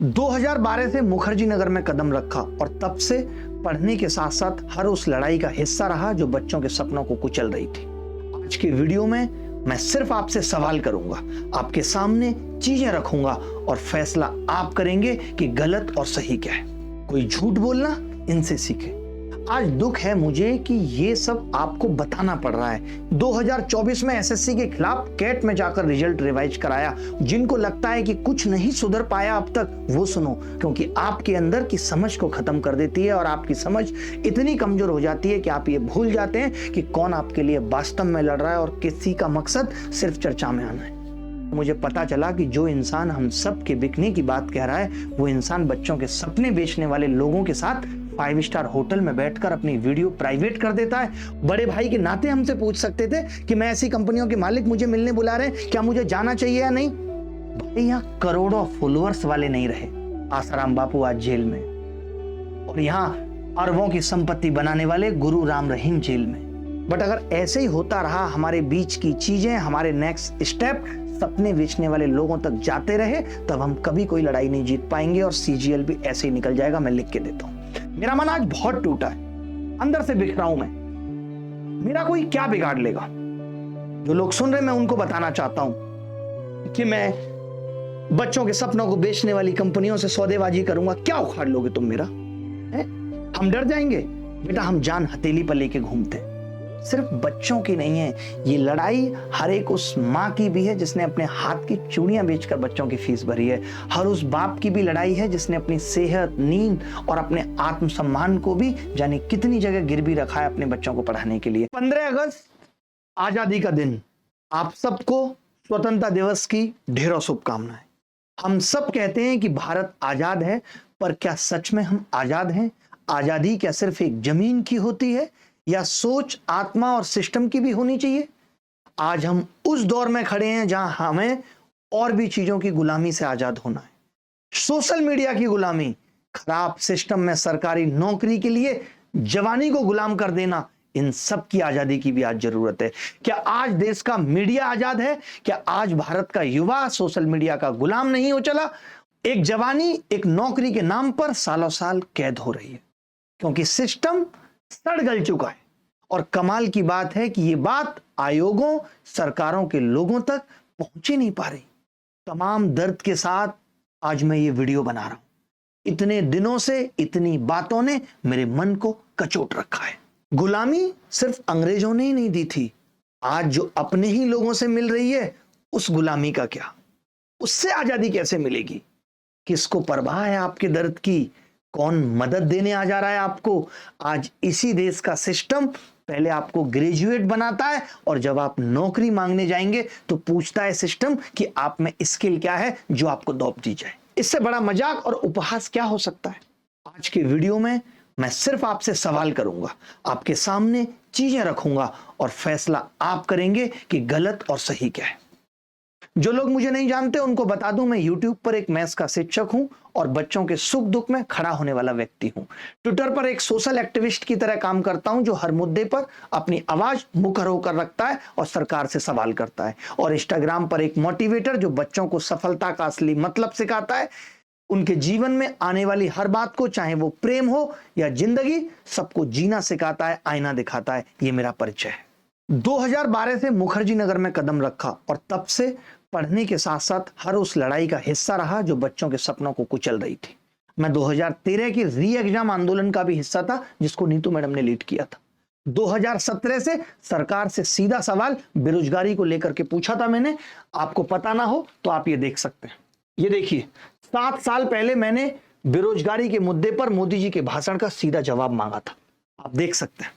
2012 से मुखर्जी नगर में कदम रखा और तब से पढ़ने के साथ साथ हर उस लड़ाई का हिस्सा रहा जो बच्चों के सपनों को कुचल रही थी। आज की वीडियो में मैं सिर्फ आपसे सवाल करूंगा, आपके सामने चीजें रखूंगा और फैसला आप करेंगे कि गलत और सही क्या है। कोई झूठ बोलना इनसे सीखे। आज दुख है मुझे कि ये सब आपको बताना पड़ रहा है। 2024 में एसएससी के खिलाफ कैट में जाकर रिजल्ट रिवाइज कराया। जिनको लगता है कि कुछ नहीं सुधर पाया अब तक, वो सुनो, क्योंकि आपके अंदर की समझ को खत्म कर देती है और आपकी समझ इतनी कमजोर हो जाती है कि आप ये भूल जाते हैं कि कौन आपके लिए वास्तव में लड़ रहा है और किसी का मकसद सिर्फ चर्चा में आना है। मुझे पता चला कि जो इंसान हम सब के बिकने की बात कह रहा है, वो इंसान बच्चों के सपने बेचने वाले लोगों के साथ 5 स्टार होटल में बैठकर अपनी वीडियो प्राइवेट कर देता है। बड़े भाई के नाते हमसे पूछ सकते थे कि मैं ऐसी कंपनियों के मालिक मुझे मिलने बुला रहे हैं, क्या मुझे जाना चाहिए या नहीं। भाई यहाँ करोड़ों फॉलोअर्स वाले नहीं रहे। आसाराम बापू आज जेल में और यहाँ अरबों की संपत्ति बनाने वाले गुरु राम रहीम जेल में। बट अगर ऐसे ही होता रहा, हमारे बीच की चीजें, हमारे नेक्स्ट स्टेप सपने बेचने वाले लोगों तक जाते रहे, तब हम कभी कोई लड़ाई नहीं जीत पाएंगे और सीजीएल भी ऐसे ही निकल जाएगा। मैं लिख के देता हूं। मेरा मन आज बहुत टूटा है, अंदर से बिखरा हूं मैं। मेरा कोई क्या बिगाड़ लेगा? जो लोग सुन रहे, मैं उनको बताना चाहता हूं कि मैं बच्चों के सपनों को बेचने वाली कंपनियों से सौदेबाजी करूंगा। क्या उखाड़ लोगे तुम मेरा? हम डर जाएंगे? बेटा, हम जान हथेली पर लेके घूमते हैं। सिर्फ बच्चों की नहीं है ये लड़ाई, हर एक उस माँ की भी है जिसने अपने हाथ की चूड़ियां बेचकर बच्चों की फीस भरी है। हर उस बाप की भी लड़ाई है जिसने अपनी सेहत, नींद और अपने आत्मसम्मान को भी जाने कितनी जगह गिरवी रखा है अपने बच्चों को पढ़ाने के लिए। 15 अगस्त आजादी का दिन, आप सबको स्वतंत्रता दिवस की ढेरों शुभकामनाएं। हम सब कहते हैं कि भारत आजाद है, पर क्या सच में हम आजाद हैं? आजादी क्या सिर्फ एक जमीन की होती है या सोच, आत्मा और सिस्टम की भी होनी चाहिए? आज हम उस दौर में खड़े हैं जहां हमें और भी चीजों की गुलामी से आजाद होना है। सोशल मीडिया की गुलामी, खराब सिस्टम में सरकारी नौकरी के लिए जवानी को गुलाम कर देना, इन सब की आजादी की भी आज जरूरत है। क्या आज देश का मीडिया आजाद है? क्या आज भारत का युवा सोशल मीडिया का गुलाम नहीं हो चला? एक जवानी, एक नौकरी के नाम पर सालों साल कैद हो रही है क्योंकि सिस्टम सड़ गल चुका है। और कमाल की बात है कि ये बात आयोगों, सरकारों के लोगों तक पहुंच ही नहीं पा रही। तमाम दर्द के साथ आज मैं ये वीडियो बना रहा हूं। इतने दिनों से इतनी बातों ने मेरे मन को कचोट रखा है। गुलामी सिर्फ अंग्रेजों ने ही नहीं दी थी, आज जो अपने ही लोगों से मिल रही है, उस गुलामी का क्या? उससे आजादी कैसे मिलेगी? किसको परवाह है आपके दर्द की? कौन मदद देने आ जा रहा है आपको? आज इसी देश का सिस्टम पहले आपको ग्रेजुएट बनाता है और जब आप नौकरी मांगने जाएंगे तो पूछता है सिस्टम कि आप में स्किल क्या है जो आपको दौप दी जाए। इससे बड़ा मजाक और उपहास क्या हो सकता है? आज के वीडियो में मैं सिर्फ आपसे सवाल करूंगा, आपके सामने चीजें रखूंगा और फैसला आप करेंगे कि गलत और सही क्या है। जो लोग मुझे नहीं जानते उनको बता दूं, मैं YouTube पर एक मैथ्स का शिक्षक हूं और बच्चों के सुख दुख में खड़ा होने वाला व्यक्ति हूं। ट्विटर पर एक सोशल एक्टिविस्ट की तरह काम करता हूं जो हर मुद्दे पर अपनी आवाज मुखर होकर रखता है और सरकार से सवाल करता है। और इंस्टाग्राम पर एक मोटिवेटर जो बच्चों को सफलता का असली मतलब सिखाता है, उनके जीवन में आने वाली हर बात को, चाहे वो प्रेम हो या जिंदगी, सबको जीना सिखाता है, आईना दिखाता है। ये मेरा परिचय है। 2012 से मुखर्जी नगर में कदम रखा और तब से पढ़ने के साथ साथ हर उस लड़ाई का हिस्सा रहा जो बच्चों के सपनों को कुचल रही थी। मैं 2013 की री एग्जाम आंदोलन का भी हिस्सा था जिसको नीतू मैडम ने लीड किया था। 2017 से सरकार से सीधा सवाल बेरोजगारी को लेकर के पूछा था मैंने। आपको पता ना हो तो आप ये देख सकते हैं। ये देखिए, 7 साल पहले मैंने बेरोजगारी के मुद्दे पर मोदी जी के भाषण का सीधा जवाब मांगा था। आप देख सकते हैं।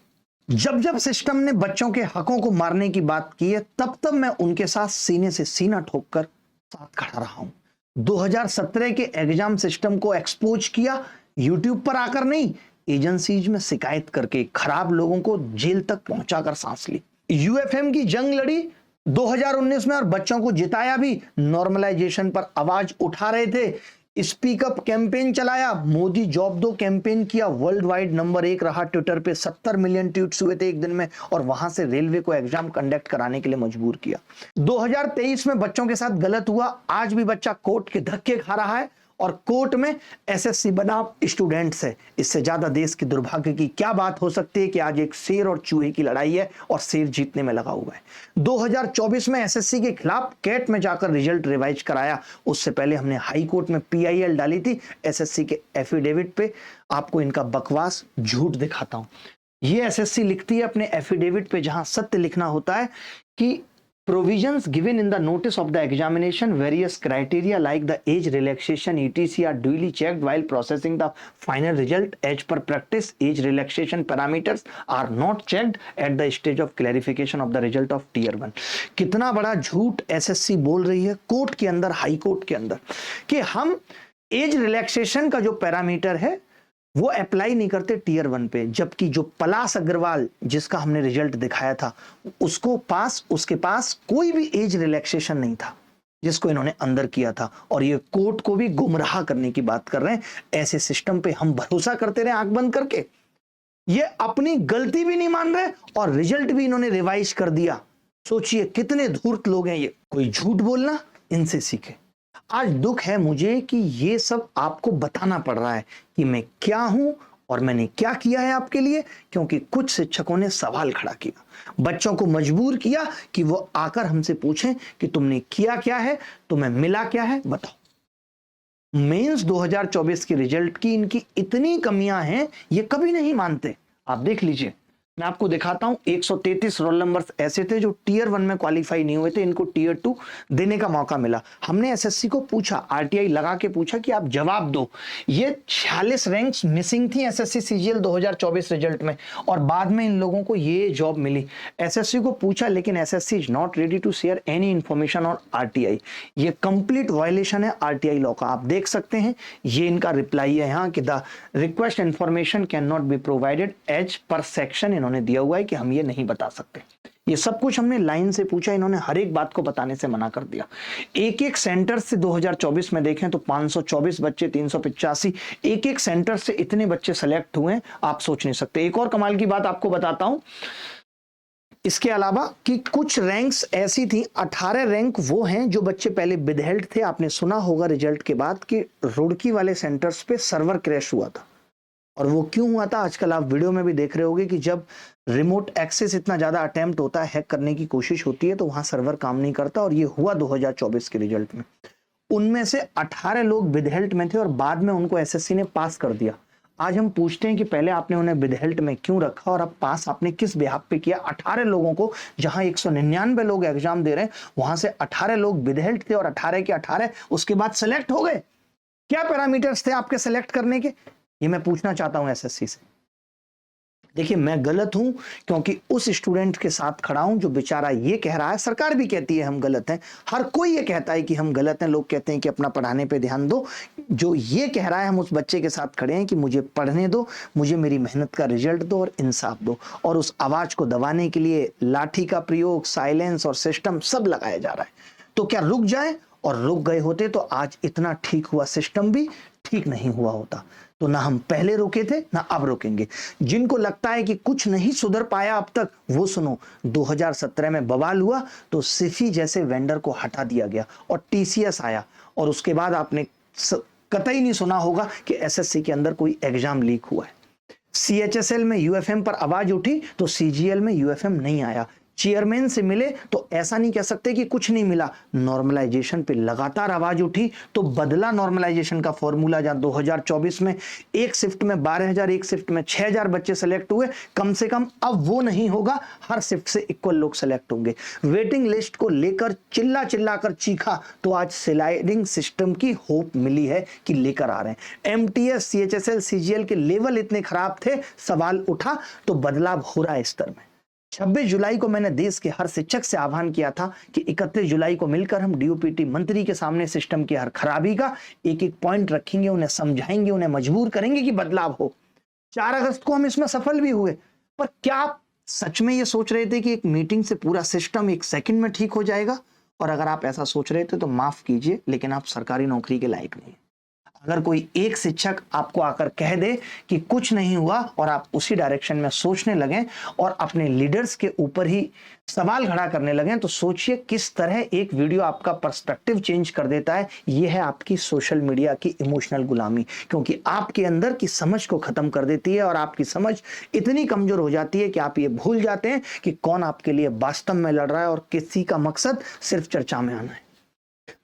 जब जब सिस्टम ने बच्चों के हकों को मारने की बात की है, तब तब मैं उनके साथ सीने से सीना ठोककर साथ खड़ा रहा हूं। 2017 के एग्जाम सिस्टम को एक्सपोज किया, यूट्यूब पर आकर नहीं, एजेंसीज में शिकायत करके, खराब लोगों को जेल तक पहुंचाकर सांस ली। यूएफएम की जंग लड़ी 2019 में और बच्चों को जिताया भी। नॉर्मलाइजेशन पर आवाज उठा रहे थे, स्पीक अप कैंपेन चलाया, मोदी जॉब दो कैंपेन किया, वर्ल्ड वाइड नंबर 1 रहा। ट्विटर पे 70 मिलियन ट्वीट्स हुए थे एक दिन में और वहां से रेलवे को एग्जाम कंडक्ट कराने के लिए मजबूर किया। 2023 में बच्चों के साथ गलत हुआ, आज भी बच्चा कोर्ट के धक्के खा रहा है और कोर्ट में एसएससी बना स्टूडेंट्स है। इससे ज्यादा देश के दुर्भाग्य की क्या बात हो सकती है कि आज एक शेर और चूहे की लड़ाई है और शेर जीतने में लगा हुआ है। 2024 में एसएससी के खिलाफ कैट में जाकर रिजल्ट रिवाइज कराया। उससे पहले हमने हाई कोर्ट में पीआईएल डाली थी एसएससी के एफिडेविट पे। आपको इनका बकवास झूठ दिखाता हूं। ये एसएससी लिखती है अपने एफिडेविट पे, जहां सत्य लिखना होता है कि provisions given in the notice of the examination, various criteria like the age relaxation etc are duly checked while processing the final result. As per practice, age relaxation parameters are not checked at the stage of clarification of the result of tier 1. कितना बड़ा झूठ SSC बोल रही है court के अंदर, high court के अंदर, कि हम एज रिलैक्सेशन का जो पैरामीटर है वो अप्लाई नहीं करते टीयर 1 पे, जबकि जो पलाश अग्रवाल जिसका हमने रिजल्ट दिखाया था उसके पास कोई भी एज रिलैक्सेशन नहीं था जिसको इन्होंने अंदर किया था, और ये कोर्ट को भी गुमराह करने की बात कर रहे हैं। ऐसे सिस्टम पे हम भरोसा करते रहे आंख बंद करके? ये अपनी गलती भी नहीं मान रहे और रिजल्ट भी इन्होंने रिवाइज कर दिया। सोचिए कितने धूर्त लोग हैं ये। कोई झूठ बोलना इनसे सीखे। आज दुख है मुझे कि ये सब आपको बताना पड़ रहा है कि मैं क्या हूं और मैंने क्या किया है आपके लिए, क्योंकि कुछ शिक्षकों ने सवाल खड़ा किया, बच्चों को मजबूर किया कि वो आकर हमसे पूछें कि तुमने किया क्या है, तुम्हें मिला क्या है, बताओ। मेंस 2024 के रिजल्ट की इनकी इतनी कमियां हैं, ये कभी नहीं मानते। आप देख लीजिए, मैं आपको दिखाता हूं। 133 रोल नंबर्स ऐसे थे जो टीयर 1 में क्वालिफाई नहीं हुए थे, इनको टीयर 2 देने का मौका मिला। हमने एसएससी को पूछा, आरटीआई लगा के पूछा कि आप जवाब दो। ये 46 रैंक्स मिसिंग थी एसएससी सीजीएल 2024 रिजल्ट में, और बाद में इन लोगों को ये जॉब मिली। एसएससी को पूछा, लेकिन SSC is not ready to share any information on RTI. ये कंप्लीट वायलेशन है आरटीआई लॉ का। आप देख सकते हैं, ये इनका रिप्लाई है यहाँ कि the request information can not be provided as per section. इन्होंने दिया हुआ है कि हम ये नहीं बता सकते। ये सब कुछ हमने लाइन से पूछा, इन्होंने हर एक बात को बताने से मना कर दिया। एक एक सेंटर से 2024 में देखें तो 524 बच्चे, 385, एक एक सेंटर से इतने बच्चे सेलेक्ट हुए, आप सोच नहीं सकते। एक और कमाल की बात आपको बताता हूं इसके अलावा कि कुछ रैंक्स ऐसी थी, 18 रैंक वो हैं जो बच्चे पहले विदहेल्ड थे। आपने सुना होगा रिजल्ट के बाद कि रुड़की वाले सेंटर्स पे सर्वर क्रैश हुआ था, और वो क्यों हुआ था आजकल आप वीडियो में भी देख रहे होंगे कि जब रिमोट एक्सेस इतना ज्यादा अटेम्प्ट होता है, हैक करने की कोशिश होती है, तो वहां सर्वर काम नहीं करता, और ये हुआ 2024 के रिजल्ट में। उनमें से 18 लोग विदहेल्ट में थे और बाद में उनको एसएससी ने पास कर दिया। आज हम पूछते हैं कि पहले आपने उन्हें विदहेल्ट में क्यों रखा और अब पास आपने किस बिहाफ पे किया? 18 लोगों को, जहां 199 लोग एग्जाम दे रहे हैं, वहां से 18 लोग विदहेल्ट थे और 18 के 18 उसके बाद सेलेक्ट हो गए। क्या पैरामीटर्स थे आपके सेलेक्ट करने के? ये मैं पूछना चाहता हूं एसएससी से। देखिए, मैं गलत हूं क्योंकि उस स्टूडेंट के साथ खड़ा हूं जो बेचारा ये कह रहा है, सरकार भी कहती है हम गलत हैं, हर कोई ये कहता है कि हम गलत हैं, लोग कहते हैं कि अपना पढ़ाने पे ध्यान दो। जो ये कह रहा है, हम उस बच्चे के साथ खड़े हैं कि मुझे पढ़ने दो, मुझे मेरी मेहनत का रिजल्ट दो और इंसाफ दो। और उस आवाज को दबाने के लिए लाठी का प्रयोग, साइलेंस और सिस्टम सब लगाया जा रहा है। तो क्या रुक जाए? और रुक गए होते तो आज इतना ठीक हुआ सिस्टम भी ठीक नहीं हुआ होता। तो ना हम पहले रुके थे ना अब रुकेंगे। जिनको लगता है कि कुछ नहीं सुधर पाया अब तक, वो सुनो, 2017 में बवाल हुआ तो सिफी जैसे वेंडर को हटा दिया गया और टीसीएस आया, और उसके बाद आपने कतई नहीं सुना होगा कि एसएससी के अंदर कोई एग्जाम लीक हुआ है। सीएचएसएल में यूएफएम पर आवाज उठी तो सीजीएल में यूएफएम नहीं आया। चेयरमैन से मिले तो ऐसा नहीं कह सकते कि कुछ नहीं मिला। नॉर्मलाइजेशन पे लगातार आवाज उठी तो बदला नॉर्मलाइजेशन का फॉर्मूला, जहां 2024 में एक शिफ्ट में 12,000, एक शिफ्ट में 6,000 बच्चे सेलेक्ट हुए, कम से कम अब वो नहीं होगा, हर शिफ्ट से इक्वल लोग सेलेक्ट होंगे। वेटिंग लिस्ट को लेकर चिल्ला चिल्ला कर चीखा तो आज स्लाइडिंग सिस्टम की होप मिली है कि लेकर आ रहे हैं। एमटीएस, सीएचएसएल, सीजीएल के लेवल इतने खराब थे, सवाल उठा तो बदलाव हो रहा है स्तर में। 26 जुलाई को मैंने देश के हर शिक्षक से आह्वान किया था कि 31 जुलाई को मिलकर हम डीओपीटी मंत्री के सामने सिस्टम की हर खराबी का एक एक पॉइंट रखेंगे, उन्हें समझाएंगे, उन्हें मजबूर करेंगे कि बदलाव हो। 4 अगस्त को हम इसमें सफल भी हुए। पर क्या आप सच में ये सोच रहे थे कि एक मीटिंग से पूरा सिस्टम 1 सेकंड में ठीक हो जाएगा? और अगर आप ऐसा सोच रहे थे तो माफ कीजिए, लेकिन आप सरकारी नौकरी के लायक नहीं। अगर कोई एक शिक्षक आपको आकर कह दे कि कुछ नहीं हुआ और आप उसी डायरेक्शन में सोचने लगें और अपने लीडर्स के ऊपर ही सवाल खड़ा करने लगें, तो सोचिए किस तरह एक वीडियो आपका पर्सपेक्टिव चेंज कर देता है। यह है आपकी सोशल मीडिया की इमोशनल गुलामी, क्योंकि आपके अंदर की समझ को खत्म कर देती है और आपकी समझ इतनी कमजोर हो जाती है कि आप ये भूल जाते हैं कि कौन आपके लिए वास्तव में लड़ रहा है और किसी का मकसद सिर्फ चर्चा में आना है।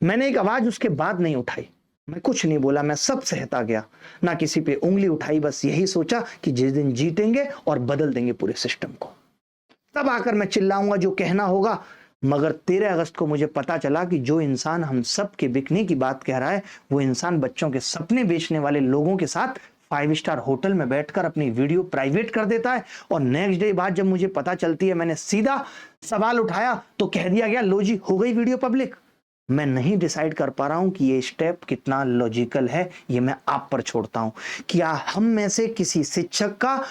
मैंने एक आवाज उसके बाद नहीं उठाई, मैं कुछ नहीं बोला, मैं सब सहता गया, ना किसी पे उंगली उठाई, बस यही सोचा कि जिस दिन जीतेंगे और बदल देंगे पूरे सिस्टम को, तब आकर मैं चिल्लाऊंगा जो कहना होगा। मगर 13 अगस्त को मुझे पता चला कि जो इंसान हम सब के बिकने की बात कह रहा है, वो इंसान बच्चों के सपने बेचने वाले लोगों के साथ 5 स्टार होटल में बैठकर अपनी वीडियो प्राइवेट कर देता है। और नेक्स्ट डे बाद जब मुझे पता चलती है, मैंने सीधा सवाल उठाया तो कह दिया गया लो जी हो गई वीडियो पब्लिक। मैं नहीं डिसाइड कर पा रहा हूं कि ये स्टेप कितना लॉजिकल है, ये मैं आप पर छोड़ता हूं। क्या हम में से किसी शिक्षक का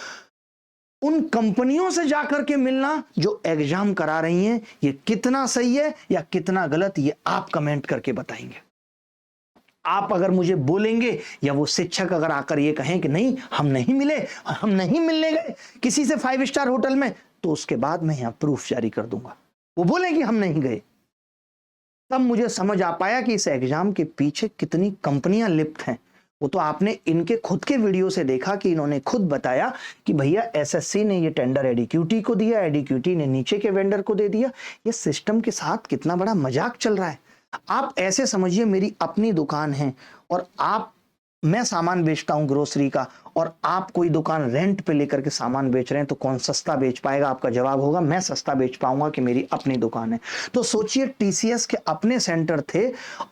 उन कंपनियों से जाकर के मिलना जो एग्जाम करा रही हैं, ये कितना सही है या कितना गलत, ये आप कमेंट करके बताएंगे। आप अगर मुझे बोलेंगे या वो शिक्षक अगर आकर ये कहें कि नहीं हम नहीं मिले, हम नहीं मिलने गए किसी से 5 स्टार होटल में, तो उसके बाद मैं यहां प्रूफ जारी कर दूंगा। वो बोले कि हम नहीं गए, तब मुझे समझ आ पाया कि इस एग्जाम के पीछे कितनी कंपनियां लिप्त हैं। वो तो आपने इनके खुद के वीडियो से देखा कि इन्होंने खुद बताया कि भैया एसएससी ने ये टेंडर एडीक्यूटी को दिया, एडीक्यूटी ने नीचे के वेंडर को दे दिया। ये सिस्टम के साथ कितना बड़ा मजाक चल रहा है। आप ऐसे समझिए मेरी अपनी दुकान है और मैं सामान बेचता हूं ग्रोसरी का, और आप कोई दुकान रेंट पे लेकर के सामान बेच रहे हैं, तो कौन सस्ता बेच पाएगा? आपका जवाब होगा मैं सस्ता बेच पाऊंगा कि मेरी अपनी दुकान है। तो सोचिए टीसीएस के अपने सेंटर थे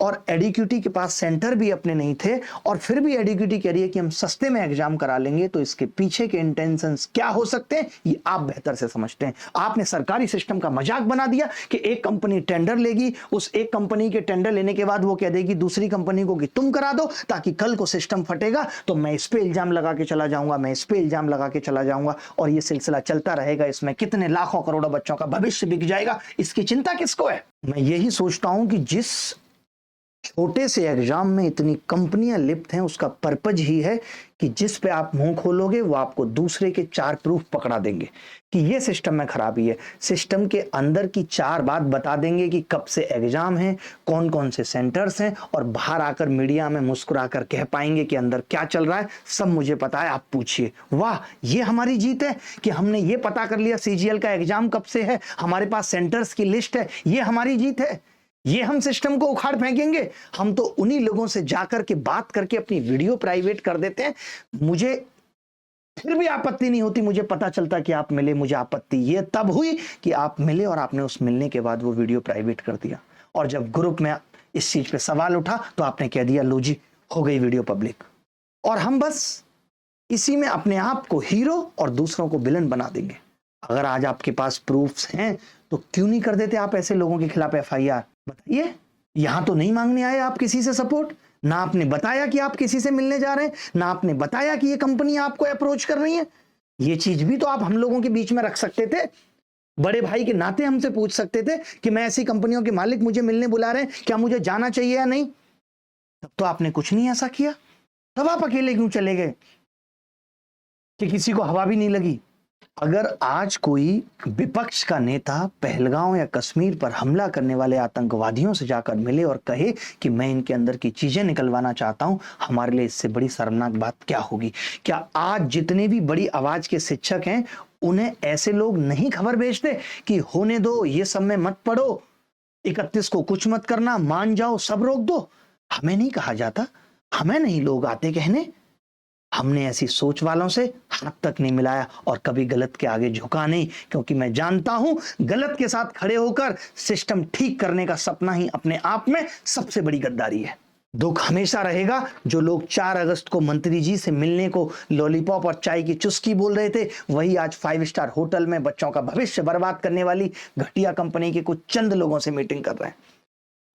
और एडीक्यूटी के पास सेंटर भी अपने नहीं थे, और फिर भी एडीक्यूटी कह रही है कि हम सस्ते में एग्जाम करा लेंगे। तो इसके पीछे के इंटेंशंस क्या हो सकते हैं ये आप बेहतर से समझते हैं। आपने सरकारी सिस्टम का मजाक बना दिया कि एक कंपनी टेंडर लेगी, उस एक कंपनी के टेंडर लेने के बाद वो कह देगी दूसरी कंपनी को कि तुम करा दो, ताकि कल को सिस्टम फटेगा तो मैं इस पे इल्जाम लगा के चला जाऊंगा, मैं इस पे इल्जाम लगा के चला जाऊंगा, और ये सिलसिला चलता रहेगा। इसमें कितने लाखों करोड़ों बच्चों का भविष्य बिक जाएगा, इसकी चिंता किसको है? मैं यही सोचता हूं कि जिस छोटे से एग्जाम में इतनी कंपनियां लिप्त हैं, उसका पर्पज ही है कि जिस पे आप मुंह खोलोगे वो आपको दूसरे के 4 प्रूफ पकड़ा देंगे कि ये सिस्टम में खराबी है। सिस्टम के अंदर की 4 बात बता देंगे कि कब से एग्जाम है, कौन कौन से सेंटर्स हैं, और बाहर आकर मीडिया में मुस्कुराकर कह पाएंगे कि अंदर क्या चल रहा है सब मुझे पता है, आप पूछिए। वाह, ये हमारी जीत है कि हमने ये पता कर लिया सीजीएल का एग्जाम कब से है, हमारे पास सेंटर्स की लिस्ट है। ये हमारी जीत है, ये हम सिस्टम को उखाड़ फेंकेंगे। हम तो उन्हीं लोगों से जाकर के बात करके अपनी वीडियो प्राइवेट कर देते हैं। मुझे फिर भी आपत्ति नहीं होती, मुझे पता चलता कि आप मिले, मुझे आपत्ति ये तब हुई कि आप मिले और आपने उस मिलने के बाद वो वीडियो प्राइवेट कर दिया। और जब ग्रुप में इस चीज पे सवाल उठा तो आपने कह दिया लो जी हो गई वीडियो पब्लिक, और हम बस इसी में अपने आप को हीरो और दूसरों को विलन बना देंगे। अगर आज आपके पास प्रूफ्स हैं तो क्यों नहीं कर देते आप ऐसे लोगों के खिलाफ एफआईआर? बताइए, यहां तो नहीं मांगने आए आप किसी से सपोर्ट, ना आपने बताया कि आप किसी से मिलने जा रहे हैं, ना आपने बताया कि ये कंपनी आपको अप्रोच कर रही है। ये चीज भी तो आप हम लोगों के बीच में रख सकते थे, बड़े भाई के नाते हमसे पूछ सकते थे कि मैं ऐसी कंपनियों के मालिक मुझे मिलने बुला रहे हैं, क्या मुझे जाना चाहिए या नहीं? तब तो आपने कुछ नहीं ऐसा किया। तब आप अकेले क्यों चले गए कि किसी को हवा भी नहीं लगी? अगर आज कोई विपक्ष का नेता पहलगांव या कश्मीर पर हमला करने वाले आतंकवादियों से जाकर मिले और कहे कि मैं इनके अंदर की चीजें निकलवाना चाहता हूं, हमारे लिए इससे बड़ी शर्मनाक बात क्या होगी? क्या आज जितने भी बड़ी आवाज के शिक्षक हैं उन्हें ऐसे लोग नहीं खबर भेजते कि होने दो, ये सब में मत पड़ो, 31 को कुछ मत करना, मान जाओ, सब रोक दो? हमें नहीं कहा जाता, हमें नहीं लोग आते कहने। हमने ऐसी सोच वालों से हाथ तक नहीं मिलाया और कभी गलत के आगे झुका नहीं, क्योंकि मैं जानता हूं गलत के साथ खड़े होकर सिस्टम ठीक करने का सपना ही अपने आप में सबसे बड़ी गद्दारी है। दुख हमेशा रहेगा जो लोग 4 अगस्त को मंत्री जी से मिलने को लॉलीपॉप और चाय की चुस्की बोल रहे थे, वही आज 5 स्टार होटल में बच्चों का भविष्य बर्बाद करने वाली घटिया कंपनी के कुछ चंद लोगों से मीटिंग कर रहे हैं।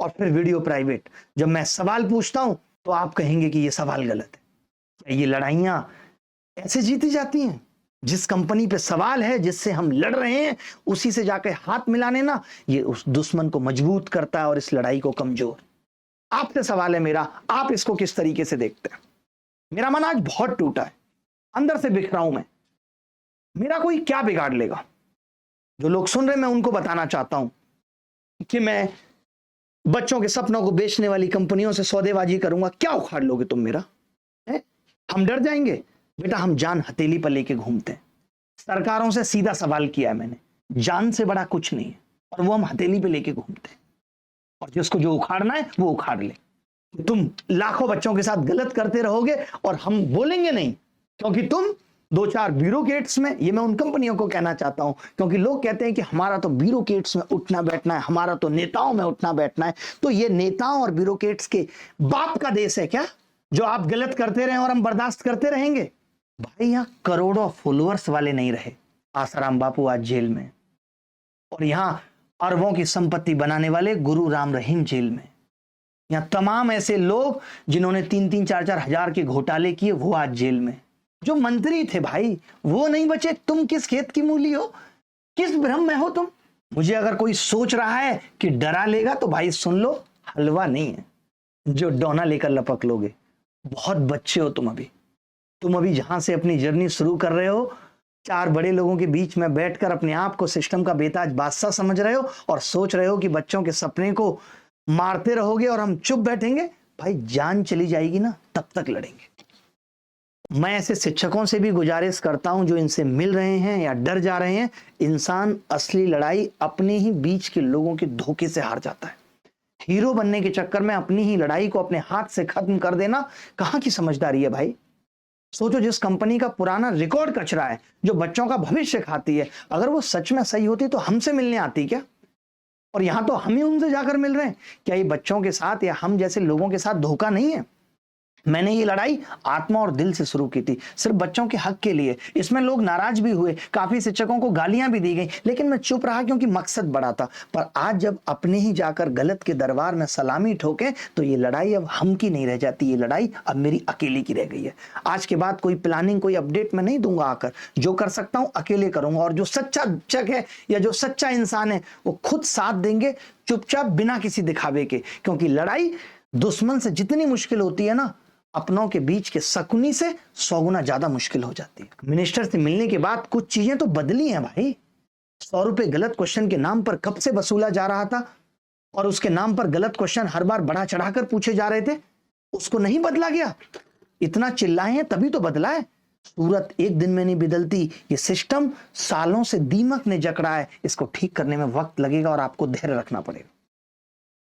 और फिर वीडियो प्राइवेट। जब मैं सवाल पूछता हूं तो आप कहेंगे कि यह सवाल गलत है। क्या ये लड़ाइयां ऐसे जीती जाती हैं? जिस कंपनी पे सवाल है, जिससे हम लड़ रहे हैं, उसी से जाकर हाथ मिलाने ना, ये उस दुश्मन को मजबूत करता है और इस लड़ाई को कमजोर। आपसे सवाल है मेरा, आप इसको किस तरीके से देखते हैं? मेरा मन आज बहुत टूटा है, अंदर से बिखरा हूं मैं। मेरा कोई क्या बिगाड़ लेगा? जो लोग सुन रहे हैं, मैं उनको बताना चाहता हूं कि मैं बच्चों के सपनों को बेचने वाली कंपनियों से सौदेबाजी करूंगा, क्या उखाड़ लोगे तुम मेरा? है? हम डर जाएंगे? बेटा, हम जान हथेली पर लेके घूमते हैं। सरकारों से सीधा सवाल किया है मैंने, जान से बड़ा कुछ नहीं है, और वो हम हथेली पे लेके घूमते हैं। और जिसको जो उखाड़ना है वो उखाड़ ले। तुम लाखों बच्चों के साथ गलत करते रहोगे और हम बोलेंगे नहीं, क्योंकि तुम दो चार ब्यूरोक्रेट्स में, ये मैं उन कंपनियों को कहना चाहता हूं, क्योंकि लोग कहते हैं कि हमारा तो ब्यूरोक्रेट्स में उठना बैठना है, हमारा तो नेताओं में उठना बैठना है। तो ये नेताओं और ब्यूरोक्रेट्स के बाप का देश है क्या, जो आप गलत करते रहे और हम बर्दाश्त करते रहेंगे? भाई, यहां करोड़ों फॉलोअर्स वाले नहीं रहे आसाराम बापू आज जेल में, और यहां अरबों की संपत्ति बनाने वाले गुरु राम रहीम जेल में। यहां तमाम ऐसे लोग जिन्होंने 3-3, 4-4 हजार के घोटाले किए, वो आज जेल में। जो मंत्री थे भाई, वो नहीं बचे। तुम किस खेत की मूली हो? किस भ्रम में हो तुम? मुझे अगर कोई सोच रहा है कि डरा लेगा, तो भाई सुन लो, हलवा नहीं है जो डोना लेकर लपक लोगे। बहुत बच्चे हो तुम अभी जहां से अपनी जर्नी शुरू कर रहे हो, 4 बड़े लोगों के बीच में बैठकर अपने आप को सिस्टम का बेताज बादशाह समझ रहे हो और सोच रहे हो कि बच्चों के सपने को मारते रहोगे और हम चुप बैठेंगे। भाई, जान चली जाएगी ना, तब तक लड़ेंगे। मैं ऐसे शिक्षकों से भी गुजारिश करता हूं जो इनसे मिल रहे हैं या डर जा रहे हैं, इंसान असली लड़ाई अपने ही बीच के लोगों के धोखे से हार जाता है। हीरो बनने के चक्कर में अपनी ही लड़ाई को अपने हाथ से खत्म कर देना कहां की समझदारी है भाई? सोचो, जिस कंपनी का पुराना रिकॉर्ड कचरा है, जो बच्चों का भविष्य खाती है, अगर वो सच में सही होती तो हमसे मिलने आती क्या? और यहां तो हम ही उनसे जाकर मिल रहे हैं। क्या ये बच्चों के साथ या हम जैसे लोगों के साथ धोखा नहीं है? मैंने ये लड़ाई आत्मा और दिल से शुरू की थी, सिर्फ बच्चों के हक के लिए। इसमें लोग नाराज भी हुए, काफी शिक्षकों को गालियां भी दी गई, लेकिन मैं चुप रहा क्योंकि मकसद बड़ा था। पर आज जब अपने ही जाकर गलत के दरबार में सलामी ठोके, तो ये लड़ाई अब हम की नहीं रह जाती, ये लड़ाई अब मेरी अकेले की रह गई है। आज के बाद कोई प्लानिंग, कोई अपडेट मैं नहीं दूंगा आकर। जो कर सकता हूं अकेले करूंगा, और जो सच्चा जग है या जो सच्चा इंसान है, वो खुद साथ देंगे, चुपचाप, बिना किसी दिखावे के। क्योंकि लड़ाई दुश्मन से जितनी मुश्किल होती है ना, अपनों के बीच के शकुनी से 100 गुना ज्यादा मुश्किल हो जाती है। मिनिस्टर से मिलने के बाद कुछ चीजें तो बदली हैं भाई। 100 रुपए गलत क्वेश्चन के नाम पर कब से वसूला जा रहा था, और उसके नाम पर गलत क्वेश्चन हर बार बढ़ा चढ़ाकर पूछे जा रहे थे, उसको नहीं बदला गया? इतना चिल्लाए हैं तभी तो बदला है। सूरत एक दिन में नहीं बदलती, ये सिस्टम सालों से दीमक ने जकड़ा है। इसको ठीक करने में वक्त लगेगा और आपको धैर्य रखना पड़ेगा।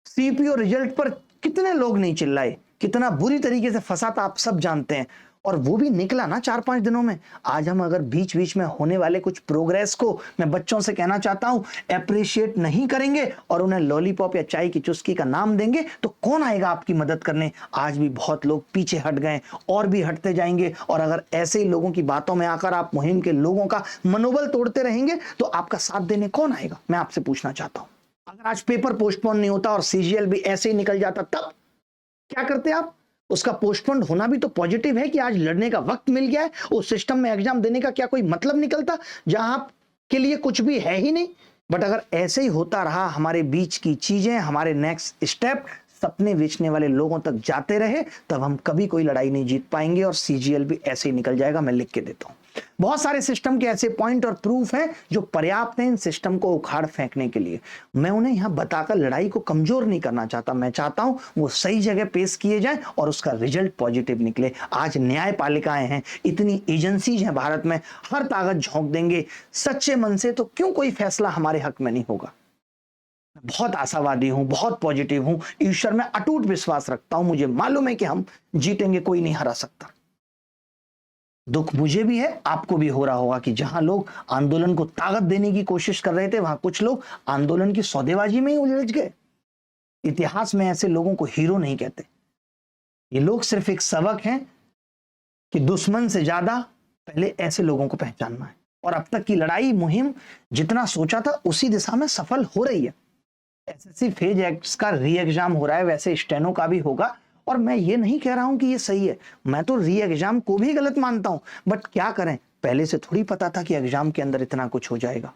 सीपीओ रिजल्ट पर कितने लोग नहीं चिल्लाए, कितना बुरी तरीके से फंसा था, आप सब जानते हैं, और वो भी निकला ना 4-5 दिनों में। आज हम अगर बीच बीच में होने वाले कुछ प्रोग्रेस को, मैं बच्चों से कहना चाहता हूं, अप्रिशिएट नहीं करेंगे और उन्हें लॉलीपॉप या चाय की चुस्की का नाम देंगे, तो कौन आएगा आपकी मदद करने? आज भी बहुत लोग पीछे हट गए और भी हटते जाएंगे। और अगर ऐसे ही लोगों की बातों में आकर आप मुहिम के लोगों का मनोबल तोड़ते रहेंगे, तो आपका साथ देने कौन आएगा? मैं आपसे पूछना चाहता हूं, अगर आज पेपर पोस्टपोन नहीं होता और सीजीएल भी ऐसे ही निकल जाता, तब क्या करते आप? उसका पोस्टपोन होना भी तो पॉजिटिव है कि आज लड़ने का वक्त मिल गया है। उस सिस्टम में एग्जाम देने का क्या कोई मतलब निकलता, जहां आपके लिए कुछ भी है ही नहीं? बट अगर ऐसे ही होता रहा, हमारे बीच की चीजें, हमारे नेक्स्ट स्टेप सपने बेचने वाले लोगों तक जाते रहे, तब हम कभी कोई लड़ाई नहीं जीत पाएंगे और सीजीएल भी ऐसे ही निकल जाएगा। मैं लिख के देता हूं। बहुत सारे सिस्टम के ऐसे पॉइंट और प्रूफ हैं जो पर्याप्त हैं इन सिस्टम को उखाड़ फेंकने के लिए। मैं उन्हें यहां बताकर लड़ाई को कमजोर नहीं करना चाहता। मैं चाहता हूं वो सही जगह पेश किए जाएं और उसका रिजल्ट पॉजिटिव निकले। आज न्यायपालिकाएं हैं, इतनी एजेंसीज हैं भारत में, हर ताकत झोंक देंगे सच्चे मन से, तो क्यों कोई फैसला हमारे हक में नहीं होगा? बहुत आशावादी हूं, बहुत पॉजिटिव हूं, ईश्वर में अटूट विश्वास रखता हूं। मुझे मालूम है कि हम जीतेंगे, कोई नहीं हरा सकता। दुख मुझे भी है, आपको भी हो रहा होगा कि जहां लोग आंदोलन को ताकत देने की कोशिश कर रहे थे, वहां कुछ लोग आंदोलन की सौदेबाजी में ही उलझ गए। इतिहास में ऐसे लोगों को हीरो नहीं कहते। ये लोग सिर्फ एक सबक हैं कि दुश्मन से ज्यादा पहले ऐसे लोगों को पहचानना है। और अब तक की लड़ाई मुहिम जितना सोचा था उसी दिशा में सफल हो रही है। एसएससी फेज एक्ट का री एग्जाम हो रहा है, वैसे स्टेनो का भी होगा। और मैं ये नहीं कह रहा हूं कि ये सही है, मैं तो री एग्जाम को भी गलत मानता हूं। बट क्या करें, पहले से थोड़ी पता था कि एग्जाम के अंदर इतना कुछ हो जाएगा।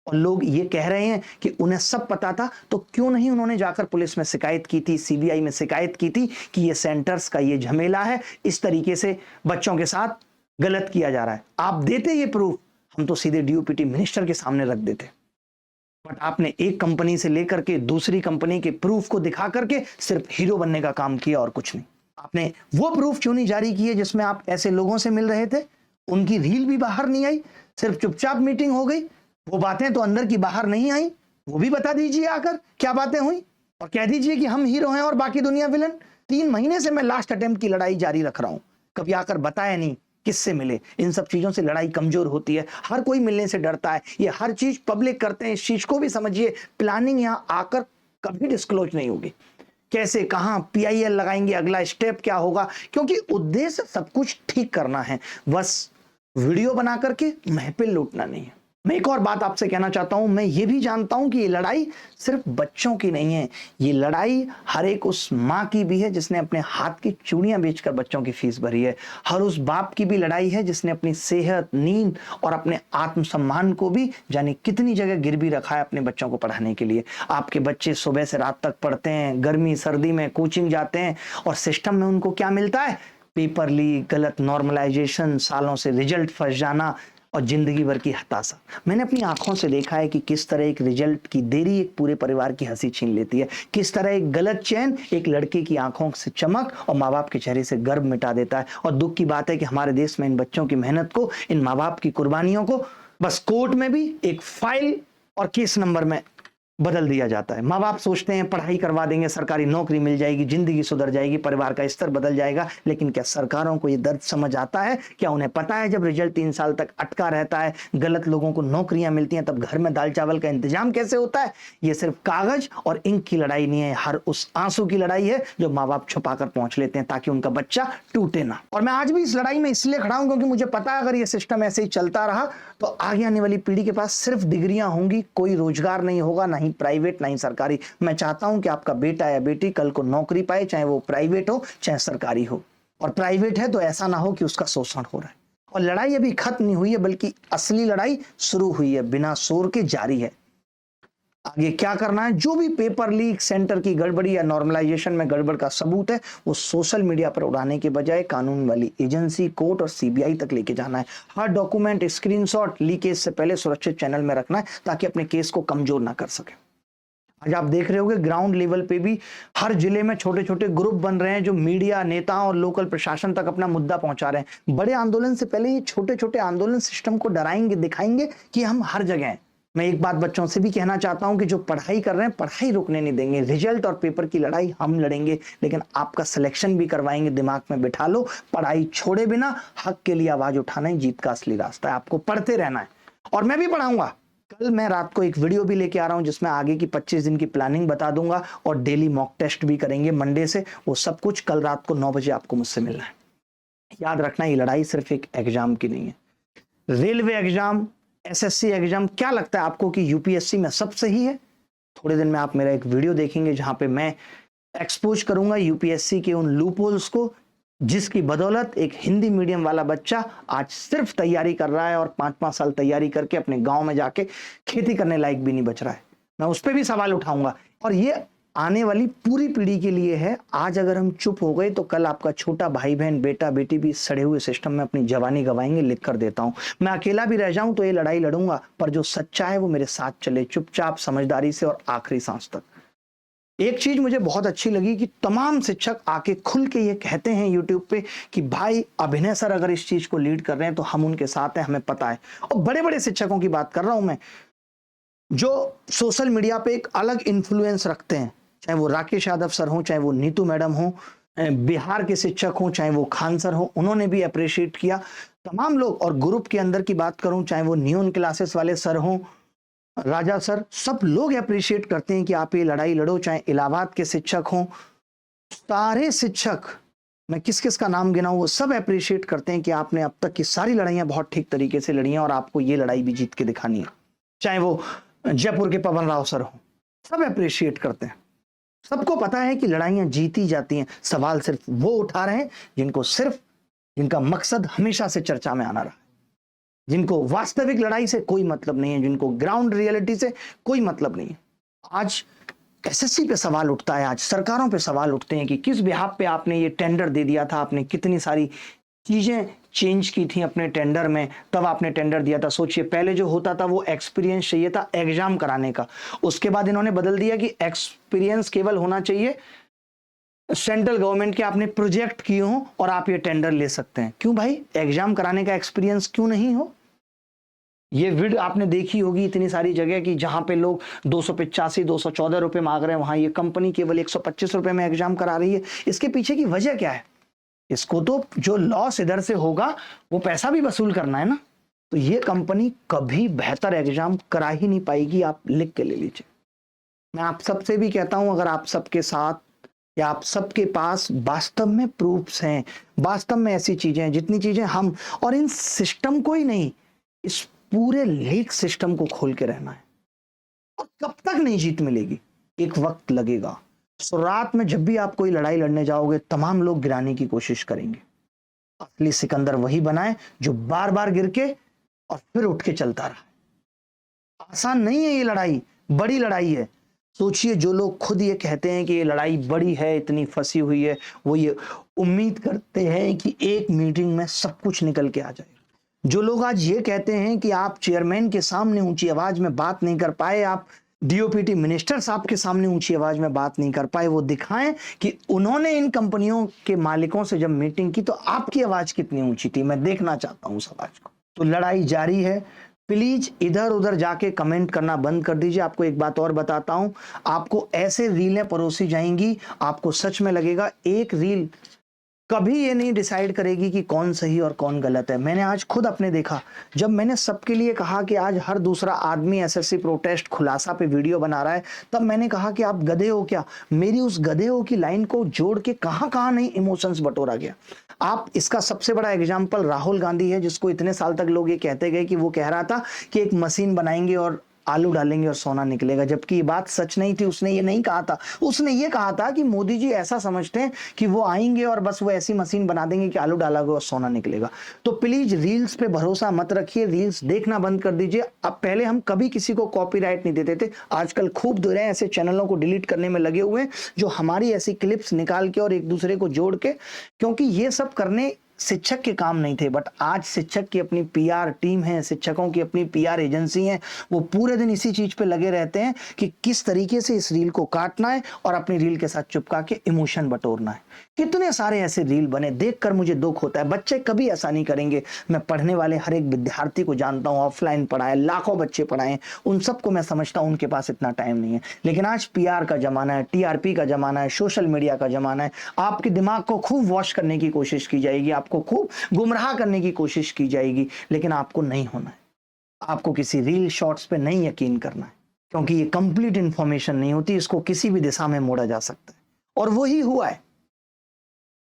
और लोग ये कह रहे हैं कि उन्हें सब पता था, तो क्यों नहीं उन्होंने जाकर पुलिस में शिकायत की थी, सीबीआई में शिकायत की थी कि ये सेंटर्स का ये झमेला है, इस तरीके से बच्चों के साथ गलत किया जा रहा है। आप देते ये प्रूफ, हम तो सीधे डीओपीटी मिनिस्टर के सामने रख देते। बट आपने एक कंपनी से लेकर के दूसरी कंपनी के प्रूफ को दिखा करके सिर्फ हीरो बनने का काम किया और कुछ नहीं। आपने वो प्रूफ क्यों नहीं जारी किए जिसमें आप ऐसे लोगों से मिल रहे थे, उनकी रील भी बाहर नहीं आई, सिर्फ चुपचाप मीटिंग हो गई, वो बातें तो अंदर की बाहर नहीं आई, वो भी बता दीजिए आकर क्या बातें हुई और कह दीजिए कि हम हीरो हैं और बाकी दुनिया विलन। 3 महीने से मैं लास्ट अटेम्प्ट की लड़ाई जारी रख रहा हूं, कभी आकर बताया नहीं किससे मिले। इन सब चीजों से लड़ाई कमजोर होती है, हर कोई मिलने से डरता है, ये हर चीज पब्लिक करते हैं, इस चीज को भी समझिए। प्लानिंग यहां आकर कभी डिस्क्लोज नहीं होगी, कैसे कहां पीआईएल लगाएंगे, अगला स्टेप क्या होगा, क्योंकि उद्देश्य सब कुछ ठीक करना है, बस वीडियो बना करके महफिल लूटना नहीं है। मैं एक और बात आपसे कहना चाहता हूं, मैं ये भी जानता हूं कि ये लड़ाई सिर्फ बच्चों की नहीं है, ये लड़ाई हर एक उस माँ की भी है जिसने अपने हाथ की चूड़ियां बेचकर बच्चों की फीस भरी है, हर उस बाप की भी लड़ाई है जिसने अपनी सेहत, नींद और अपने आत्मसम्मान को भी जाने कितनी जगह गिरवी रखा है अपने बच्चों को पढ़ाने के लिए। आपके बच्चे सुबह से रात तक पढ़ते हैं, गर्मी सर्दी में कोचिंग जाते हैं और सिस्टम में उनको क्या मिलता है, पेपर लीक, गलत नॉर्मलाइजेशन, सालों से रिजल्ट फंस जाना और जिंदगी भर की हताशा। मैंने अपनी आंखों से देखा है कि किस तरह एक रिजल्ट की देरी एक पूरे परिवार की हंसी छीन लेती है, किस तरह एक गलत चयन एक लड़के की आंखों से चमक और माँ बाप के चेहरे से गर्व मिटा देता है। और दुख की बात है कि हमारे देश में इन बच्चों की मेहनत को, इन माँ बाप की कुर्बानियों को बस कोर्ट में भी एक फाइल और केस नंबर में बदल दिया जाता है। माँ बाप सोचते हैं पढ़ाई करवा देंगे, सरकारी नौकरी मिल जाएगी, जिंदगी सुधर जाएगी, परिवार का स्तर बदल जाएगा, लेकिन क्या सरकारों को ये दर्द समझ आता है? क्या उन्हें पता है जब रिजल्ट 3 साल तक अटका रहता है, गलत लोगों को नौकरियां मिलती हैं, तब घर में दाल चावल का इंतजाम कैसे होता है? ये सिर्फ कागज और इंक की लड़ाई नहीं है, हर उस आंसू की लड़ाई है जो माँ बाप छुपा कर पहुंच लेते हैं ताकि उनका बच्चा टूटे ना। और मैं आज भी इस लड़ाई में इसलिए खड़ा हूं क्योंकि मुझे पता है अगर ये सिस्टम ऐसे ही चलता रहा तो आगे आने वाली पीढ़ी के पास सिर्फ डिग्रियां होंगी, कोई रोजगार नहीं होगा, ना ही प्राइवेट ना ही सरकारी। मैं चाहता हूं कि आपका बेटा या बेटी कल को नौकरी पाए, चाहे वो प्राइवेट हो चाहे सरकारी हो। और प्राइवेट है तो ऐसा ना हो कि उसका शोषण हो रहा है। और लड़ाई अभी खत्म नहीं हुई है, बल्कि असली लड़ाई शुरू हुई है, बिना शोर के जारी है। आगे क्या करना है, जो भी पेपर लीक, सेंटर की गड़बड़ी या नॉर्मलाइजेशन में गड़बड़ का सबूत है वो सोशल मीडिया पर उड़ाने के बजाय कानून वाली एजेंसी, कोर्ट और सीबीआई तक लेके जाना है। हर डॉक्यूमेंट, स्क्रीनशॉट लीकेज से पहले सुरक्षित चैनल में रखना है ताकि अपने केस को कमजोर ना कर सके। आज आप देख रहे होंगे ग्राउंड लेवल पे भी हर जिले में छोटे छोटे ग्रुप बन रहे हैं जो मीडिया, नेताओं और लोकल प्रशासन तक अपना मुद्दा पहुंचा रहे हैं। बड़े आंदोलन से पहले ये छोटे छोटे आंदोलन सिस्टम को डराएंगे, दिखाएंगे कि हम हर जगह हैं। मैं एक बात बच्चों से भी कहना चाहता हूं कि जो पढ़ाई कर रहे हैं पढ़ाई रुकने नहीं देंगे, रिजल्ट और पेपर की लड़ाई हम लड़ेंगे, लेकिन आपका सिलेक्शन भी करवाएंगे। दिमाग में बिठा लो, पढ़ाई छोड़े बिना हक के लिए आवाज उठाना ही जीत का असली रास्ता है। आपको पढ़ते रहना है और मैं भी पढ़ाऊंगा। कल मैं रात को एक वीडियो भी लेके आ रहा हूं जिसमें आगे की 25 दिन की प्लानिंग बता दूंगा और डेली मॉक टेस्ट भी करेंगे मंडे से। वो सब कुछ कल रात को 9 बजे आपको मुझसे मिलना है। याद रखना, ये लड़ाई सिर्फ एक एग्जाम की नहीं है। रेलवे एग्जाम, एसएससी एग्जाम, क्या लगता है आपको कि यूपीएससी में सब सही है? थोड़े दिन में आप मेरा एक वीडियो देखेंगे जहां पे मैं एक्सपोज करूंगा यूपीएससी के उन लूपहोल्स को जिसकी बदौलत एक हिंदी मीडियम वाला बच्चा आज सिर्फ तैयारी कर रहा है और 5-5 साल तैयारी करके अपने गांव में जाके खेती करने लायक भी नहीं बच रहा है। मैं उस पर भी सवाल उठाऊंगा और ये आने वाली पूरी पीढ़ी के लिए है। आज अगर हम चुप हो गए तो कल आपका छोटा भाई बहन, बेटा बेटी भी सड़े हुए सिस्टम में अपनी जवानी गवाएंगे। लिख कर देता हूं, मैं अकेला भी रह जाऊं तो ये लड़ाई लड़ूंगा, पर जो सच्चा है वो मेरे साथ चले, चुपचाप, समझदारी से और आखिरी सांस तक। एक चीज मुझे बहुत अच्छी लगी कि तमाम शिक्षक आके खुल के ये कहते हैं यूट्यूब पे कि भाई अभिनय सर अगर इस चीज को लीड कर रहे हैं तो हम उनके साथ हैं, हमें पता है। और बड़े बड़े शिक्षकों की बात कर रहा हूं मैं, जो सोशल मीडिया पे एक अलग इन्फ्लुएंस रखते हैं, चाहे वो राकेश यादव सर हो, चाहे वो नीतू मैडम हो, बिहार के शिक्षक हो, चाहे वो खान सर हो, उन्होंने भी अप्रिशिएट किया। तमाम लोग, और ग्रुप के अंदर की बात करूं, चाहे वो नियोन क्लासेस वाले सर हो, राजा सर, सब लोग अप्रिशिएट करते हैं कि आप ये लड़ाई लड़ो। चाहे इलाहाबाद के शिक्षक हों, सारे शिक्षक, मैं किस किस का नाम गिनाऊं, वो सब अप्रिशिएट करते हैं कि आपने अब तक की सारी लड़ाइयां बहुत ठीक तरीके से लड़ी हैं और आपको ये लड़ाई भी जीत के दिखानी है। चाहे वो जयपुर के पवन राव सर हो, सब अप्रिशिएट करते हैं। सबको पता है कि लड़ाइयां जीती जाती हैं। सवाल सिर्फ वो उठा रहे हैं जिनका मकसद हमेशा से चर्चा में आना रहा। जिनको वास्तविक लड़ाई से कोई मतलब नहीं है, जिनको ग्राउंड रियलिटी से कोई मतलब नहीं है। आज एसएससी पे सवाल उठता है, आज सरकारों पे सवाल उठते हैं कि किस बिहाफ पे आपने ये टेंडर दे दिया था, आपने कितनी सारी चीजें चेंज की थी अपने टेंडर में, तब आपने टेंडर दिया था। सोचिए, पहले जो होता था वो एक्सपीरियंस चाहिए था एग्जाम कराने का, उसके बाद इन्होंने बदल दिया कि एक्सपीरियंस केवल होना चाहिए सेंट्रल गवर्नमेंट के आपने प्रोजेक्ट किए हो और आप ये टेंडर ले सकते हैं। क्यों भाई, एग्जाम कराने का एक्सपीरियंस क्यों नहीं हो? ये वीडियो आपने देखी होगी इतनी सारी जगह की जहां पे लोग 285 214 रुपए मांग रहे हैं, वहां ये कंपनी केवल 125 रुपए में एग्जाम करा रही है। इसके पीछे की वजह क्या है? इसको तो जो लॉस इधर से होगा वो पैसा भी वसूल करना है ना। तो ये कंपनी कभी बेहतर एग्जाम करा ही नहीं पाएगी, आप लिख के ले लीजिए। मैं आप सबसे भी कहता हूं, अगर आप सबके साथ या आप सबके पास वास्तव में प्रूफ्स हैं, वास्तव में ऐसी चीजें हैं, जितनी चीजें हम और इन सिस्टम को ही नहीं, इस पूरे लीक सिस्टम को खोल के रहना है। और कब तक नहीं जीत मिलेगी, एक वक्त लगेगा। सो रात में जब भी आप कोई लड़ाई लड़ने जाओगे, तमाम लोग गिराने की कोशिश करेंगे। असली सिकंदर वही बनाए जो बार बार गिर के और फिर उठ के चलता रहा। आसान नहीं है ये लड़ाई, बड़ी लड़ाई है। सोचिए, जो लोग खुद ये कहते हैं कि ये लड़ाई बड़ी है, इतनी फंसी हुई है, वो ये उम्मीद करते हैं कि एक मीटिंग में सब कुछ निकल के आ जाएगा। जो लोग आज ये कहते हैं कि आप चेयरमैन के सामने ऊंची आवाज में बात नहीं कर पाए, आप डीओपीटी मिनिस्टर साहब के सामने ऊंची आवाज में बात नहीं कर पाए, वो दिखाएं कि उन्होंने इन कंपनियों के मालिकों से जब मीटिंग की तो आपकी आवाज कितनी ऊंची थी। मैं देखना चाहता हूं उस आवाज को। तो लड़ाई जारी है। प्लीज इधर उधर जाके कमेंट करना बंद कर दीजिए। आपको एक बात और बताता हूं, आपको ऐसे रीलें परोसी जाएंगी, आपको सच में लगेगा एक रील कभी ये नहीं डिसाइड करेगी कि कौन सही और कौन गलत है। मैंने आज खुद अपने देखा, जब मैंने सबके लिए कहा कि आज हर दूसरा आदमी एसएससी प्रोटेस्ट खुलासा पे वीडियो बना रहा है, तब मैंने कहा कि आप गधे हो क्या? मेरी उस गधे हो की लाइन को जोड़ के कहां कहां नहीं इमोशंस बटोरा गया। आप इसका सबसे बड़ा एग्जाम्पल राहुल गांधी है, जिसको इतने साल तक लोग ये कहते गए कि वो कह रहा था कि एक मशीन बनाएंगे और आलू डालेंगे और सोना निकलेगा, जबकि ये बात सच नहीं थी। उसने ये नहीं कहा था, उसने ये कहा था कि मोदी जी ऐसा समझते हैं कि वो आएंगे और बस वो ऐसी मशीन बना देंगे कि आलू डालोगे और सोना निकलेगा। तो प्लीज रील्स पे भरोसा मत रखिए, रील्स देखना बंद कर दीजिए। अब पहले हम कभी किसी को कॉपीराइट नहीं देते थे, आजकल खूब दो रहे ऐसे चैनलों को डिलीट करने में लगे हुए हैं जो हमारी ऐसी क्लिप्स निकाल के और एक दूसरे को जोड़ के, क्योंकि ये सब करने शिक्षक के काम नहीं थे। बट आज शिक्षक की अपनी पीआर टीम है, शिक्षकों की अपनी पीआर एजेंसी है, वो पूरे दिन इसी चीज पे लगे रहते हैं कि किस तरीके से इस रील को काटना है और अपनी रील के साथ चिपका के इमोशन बटोरना है। कितने सारे ऐसे रील बने, देखकर मुझे दुख होता है। बच्चे कभी ऐसा नहीं करेंगे। मैं पढ़ने वाले हर एक विद्यार्थी को जानता हूँ, ऑफलाइन पढ़ाए, लाखों बच्चे पढ़ाए, उन सबको मैं समझता हूँ उनके पास इतना टाइम नहीं है। लेकिन आज पीआर का जमाना है, टीआरपी का जमाना है, सोशल मीडिया का जमाना है। आपके दिमाग को खूब वॉश करने की कोशिश की जाएगी, आपको खूब गुमराह करने की कोशिश की जाएगी, लेकिन आपको नहीं होना है। आपको किसी रील शॉर्ट्स पे नहीं यकीन करना है, क्योंकि ये कंप्लीट इंफॉर्मेशन नहीं होती, इसको किसी भी दिशा में मोड़ा जा सकता है। और वही हुआ है।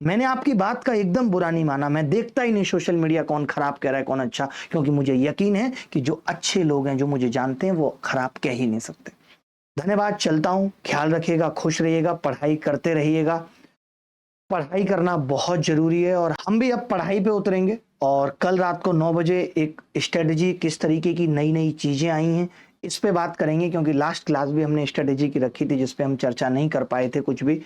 मैंने आपकी बात का एकदम बुरा नहीं माना, मैं देखता ही नहीं सोशल मीडिया कौन खराब कह रहा है कौन अच्छा, क्योंकि मुझे यकीन है कि जो अच्छे लोग हैं, जो मुझे जानते हैं, वो खराब कह ही नहीं सकते। धन्यवाद, चलता हूं। ख्याल रखिएगा, खुश रहिएगा, पढ़ाई करते रहिएगा। पढ़ाई करना बहुत जरूरी है और हम भी अब पढ़ाई पे उतरेंगे। और कल रात को 9 बजे एक स्ट्रेटेजी, किस तरीके की नई नई चीजें आई हैं, इस पे बात करेंगे, क्योंकि लास्ट क्लास भी हमने स्ट्रेटेजी की रखी थी जिस पे हम चर्चा नहीं कर पाए थे कुछ भी।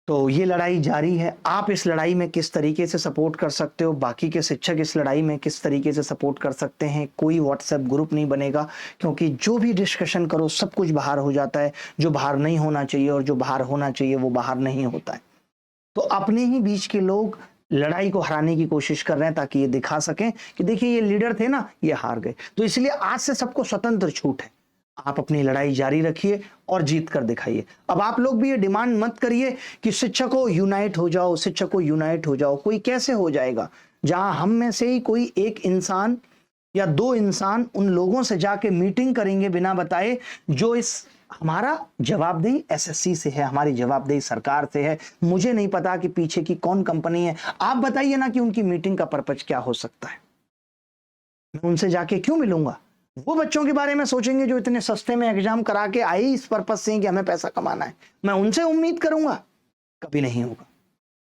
तो ये लड़ाई जारी है। आप इस लड़ाई में किस तरीके से सपोर्ट कर सकते हो, बाकी के शिक्षक इस लड़ाई में किस तरीके से सपोर्ट कर सकते हैं। कोई व्हाट्सएप ग्रुप नहीं बनेगा, क्योंकि जो भी डिस्कशन करो सब कुछ बाहर हो जाता है। जो बाहर नहीं होना चाहिए और जो बाहर होना चाहिए वो बाहर नहीं होता है। तो अपने ही बीच के लोग लड़ाई को हराने की कोशिश कर रहे हैं, ताकि ये दिखा सकें कि देखिए ये लीडर थे ना, ये हार गए। तो इसलिए आज से सबको स्वतंत्र छूट है। आप अपनी लड़ाई जारी रखिए और जीत कर दिखाइए। अब आप लोग भी ये डिमांड मत करिए कि शिक्षकों यूनाइट हो जाओ, शिक्षकों यूनाइट हो जाओ। कोई कैसे हो जाएगा, जहां हम में से ही कोई एक इंसान या 2 इंसान उन लोगों से जाके मीटिंग करेंगे बिना बताए, जो इस हमारा जवाबदेही एसएससी से है, हमारी जवाबदेही सरकार से है। मुझे नहीं पता कि पीछे की कौन कंपनी है। आप बताइए ना कि उनकी मीटिंग का पर्पज क्या हो सकता है। मैं उनसे जाके क्यों मिलूंगा? वो बच्चों के बारे में सोचेंगे जो इतने सस्ते में एग्जाम करा के आए इस पर्पज से कि हमें पैसा कमाना है। मैं उनसे उम्मीद करूंगा? कभी नहीं होगा।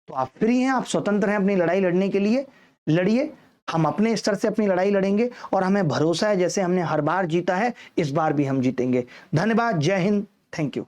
तो आप फ्री हैं, आप स्वतंत्र हैं अपनी लड़ाई लड़ने के लिए, लड़िए। हम अपने स्तर से अपनी लड़ाई लड़ेंगे और हमें भरोसा है जैसे हमने हर बार जीता है, इस बार भी हम जीतेंगे। धन्यवाद। जय हिंद। Thank you.